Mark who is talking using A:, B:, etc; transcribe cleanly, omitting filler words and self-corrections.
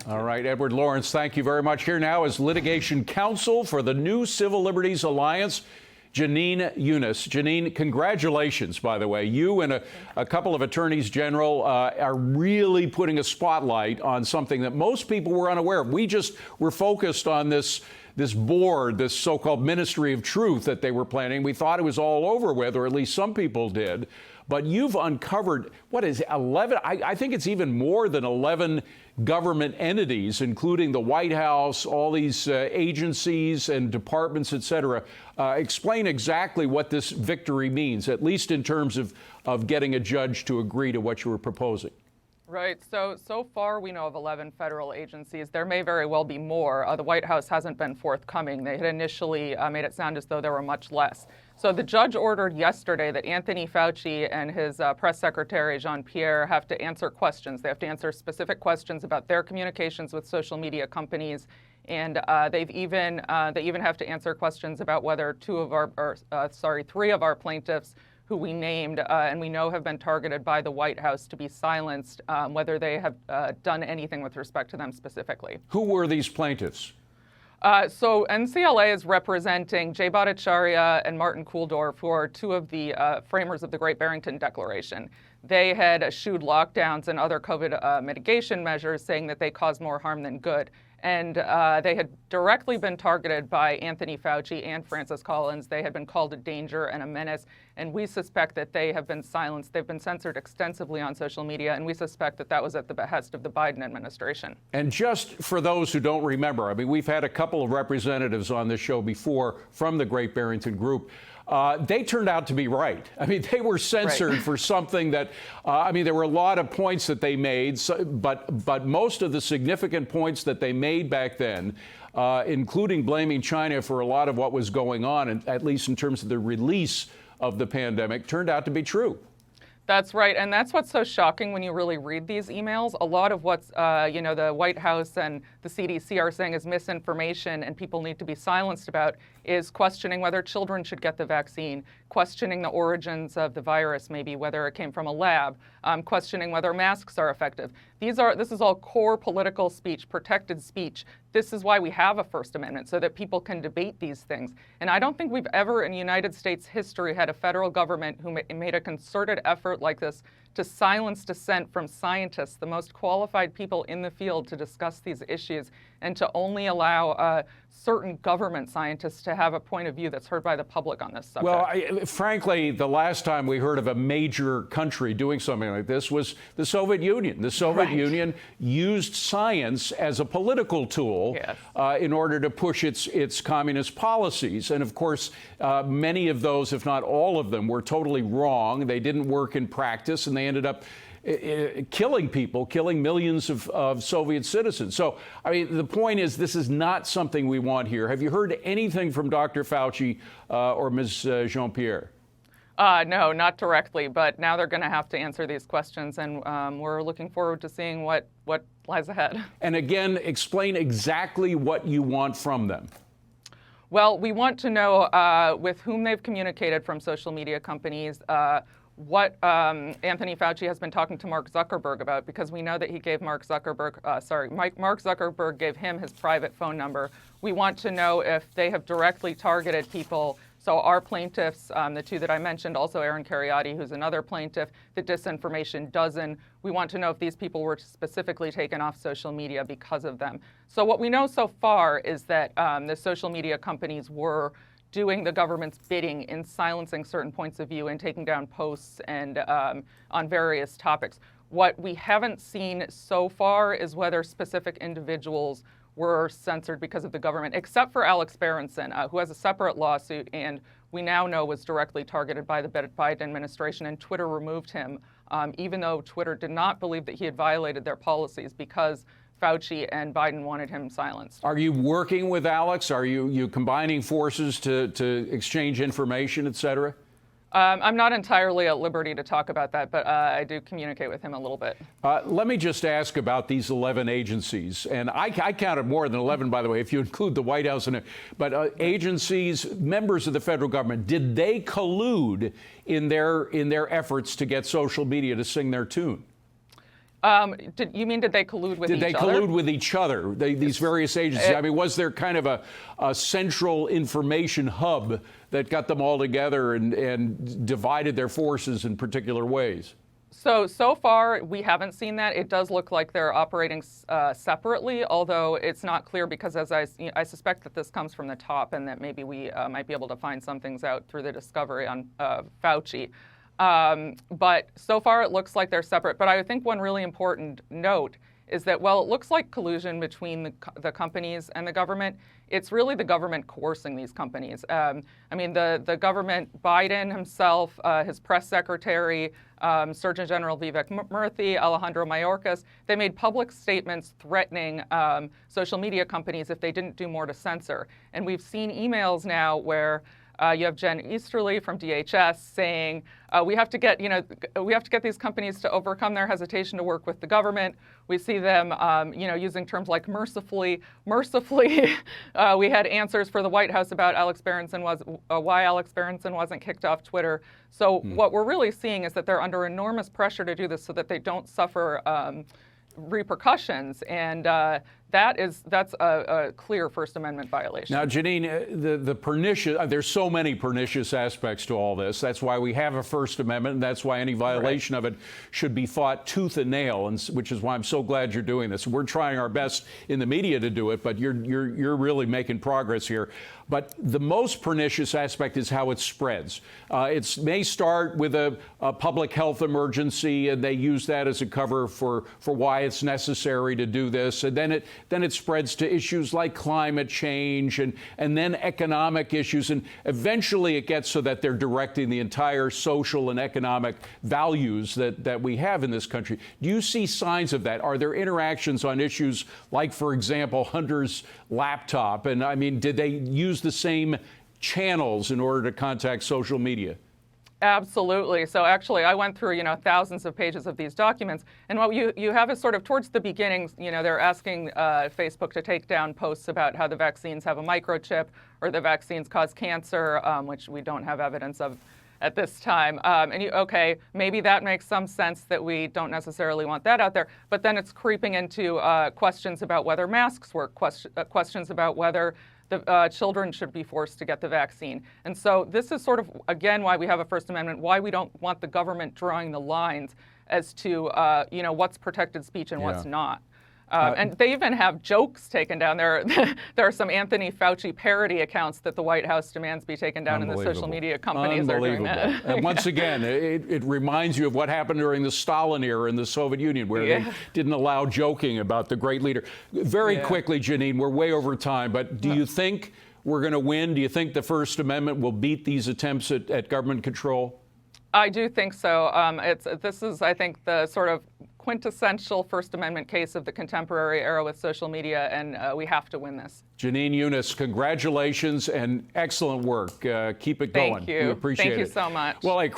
A: All right, Edward Lawrence, thank you very much. Here now is litigation counsel for the New Civil Liberties Alliance, Janine Eunice. Janine, congratulations, by the way. You and a couple of attorneys general are really putting a spotlight on something that most people were unaware of. We just were focused on this board, this so-called Ministry of Truth that they were planning. We thought it was all over with, or at least some people did. But you've uncovered, what is 11? I think it's even more than 11 government entities, including the White House, all these agencies and departments, et cetera. Explain exactly what this victory means, at least in terms of getting a judge to agree to what you were proposing.
B: Right. So far, we know of 11 federal agencies. There may very well be more. The White House hasn't been forthcoming. They had initially made it sound as though there were much less. So the judge ordered yesterday that Anthony Fauci and his press secretary, Jean-Pierre, have to answer questions. They have to answer specific questions about their communications with social media companies. And they even have to answer questions about whether three of our plaintiffs who we named and we know have been targeted by the White House to be silenced, whether they have done anything with respect to them specifically.
A: Who were these plaintiffs?
B: So NCLA is representing Jay Bhattacharya and Martin Kulldorff, who are two of the framers of the Great Barrington Declaration. They had eschewed lockdowns and other COVID mitigation measures, saying that they caused more harm than good. And they had directly been targeted by Anthony Fauci and Francis Collins. They had been called a danger and a menace, and we suspect that they have been silenced. They've been censored extensively on social media, and we suspect that that was at the behest of the Biden administration.
A: And just for those who don't remember, I mean, we've had a couple of representatives on this show before from the Great Barrington Group. They turned out to be right. I mean, they were censored for something that, there were a lot of points that they made, but most of the significant points that they made back then, including blaming China for a lot of what was going on, and at least in terms of the release of the pandemic, turned out to be true.
B: That's right, and that's what's so shocking when you really read these emails. A lot of what's, the White House and the CDC are saying is misinformation and people need to be silenced about is questioning whether children should get the vaccine, questioning the origins of the virus, maybe whether it came from a lab, questioning whether masks are effective. This is all core political speech, protected speech. This is why we have a First Amendment, so that people can debate these things. And I don't think we've ever in United States history had a federal government who made a concerted effort like this to silence dissent from scientists, the most qualified people in the field to discuss these issues, and to only allow certain government scientists to have a point of view that's heard by the public on this subject.
A: Well, frankly, the last time we heard of a major country doing something like this was the Soviet Union. The Soviet Union used science as a political tool in order to push its communist policies. And of course, many of those, if not all of them, were totally wrong. They didn't work in practice, and they ended up killing people, killing millions of Soviet citizens. So, I mean, the point is, this is not something we want here. Have you heard anything from Dr. Fauci or Ms. Jean-Pierre?
B: No, not directly, but now they're going to have to answer these questions, and we're looking forward to seeing what lies ahead. And
A: again, explain exactly what you want from them.
B: Well, we want to know with whom they've communicated from social media companies, what Anthony Fauci has been talking to Mark Zuckerberg about, because we know that he gave Mark Zuckerberg gave him his private phone number. We want to know if they have directly targeted people. So our plaintiffs, the two that I mentioned, also Aaron Kheriaty, who's another plaintiff, the Disinformation Dozen. We want to know if these people were specifically taken off social media because of them. So what we know so far is that the social media companies were doing the government's bidding in silencing certain points of view and taking down posts and on various topics. What we haven't seen so far is whether specific individuals were censored because of the government, except for Alex Berenson, who has a separate lawsuit and we now know was directly targeted by the Biden administration, and Twitter removed him, even though Twitter did not believe that he had violated their policies because Fauci and Biden wanted him silenced.
A: Are you working with Alex? Are you combining forces to exchange information, et cetera?
B: I'm not entirely at liberty to talk about that, but I do communicate with him a little bit.
A: Let me just ask about these 11 agencies. And I counted more than 11, by the way, if you include the White House. But agencies, members of the federal government, did they collude in their efforts to get social media to sing their tune?
B: Did they collude with each other?
A: Did they collude with each other, these various agencies? I mean, was there kind of a central information hub that got them all together and divided their forces in particular ways?
B: So far, we haven't seen that. It does look like they're operating separately, although it's not clear because, as I suspect that this comes from the top and that maybe we might be able to find some things out through the discovery on Fauci. But so far, it looks like they're separate. But I think one really important note is that, well, it looks like collusion between the companies and the government. It's really the government coercing these companies. I mean, the government, Biden himself, his press secretary, Surgeon General Vivek Murthy, Alejandro Mayorkas, they made public statements threatening social media companies if they didn't do more to censor. And we've seen emails now where you have Jen Easterly from DHS saying we have to get these companies to overcome their hesitation to work with the government. We see them using terms like mercifully. We had answers for the White House about why Alex Berenson wasn't kicked off Twitter. So what we're really seeing is that they're under enormous pressure to do this so that they don't suffer repercussions, and that's a clear First Amendment violation.
A: Now, Janine, the pernicious, there's so many pernicious aspects to all this. That's why we have a First Amendment, and that's why any violation of it should be fought tooth and nail, and which is why I'm so glad you're doing this. We're trying our best in the media to do it, but you're really making progress here. But the most pernicious aspect is how it spreads. It may start with a public health emergency, and they use that as a cover for why it's necessary to do this. And then it spreads to issues like climate change and then economic issues. And eventually it gets so that they're directing the entire social and economic values that we have in this country. Do you see signs of that? Are there interactions on issues like, for example, Hunter's laptop? And I mean, did they use the same channels in order to contact social media?
B: Absolutely. So actually, I went through, thousands of pages of these documents, and what you have is sort of towards the beginning, they're asking Facebook to take down posts about how the vaccines have a microchip or the vaccines cause cancer, which we don't have evidence of at this time. Maybe that makes some sense that we don't necessarily want that out there, but then it's creeping into questions about whether masks work, questions about whether the children should be forced to get the vaccine. And so this is sort of, again, why we have a First Amendment, why we don't want the government drawing the lines as to, what's protected speech and what's not. And they even have jokes taken down. There are some Anthony Fauci parody accounts that the White House demands be taken down, and the social media companies are doing that.
A: And once again, it reminds you of what happened during the Stalin era in the Soviet Union, where they didn't allow joking about the great leader. Very quickly, Janine, we're way over time, but do you think we're going to win? Do you think the First Amendment will beat these attempts at government control?
B: I do think so. This is, I think, the sort of quintessential First Amendment case of the contemporary era with social media, and we have to win this.
A: Janine Eunice, congratulations and excellent work. Keep it going.
B: Thank you.
A: We appreciate it.
B: Thank you so much.
A: Well,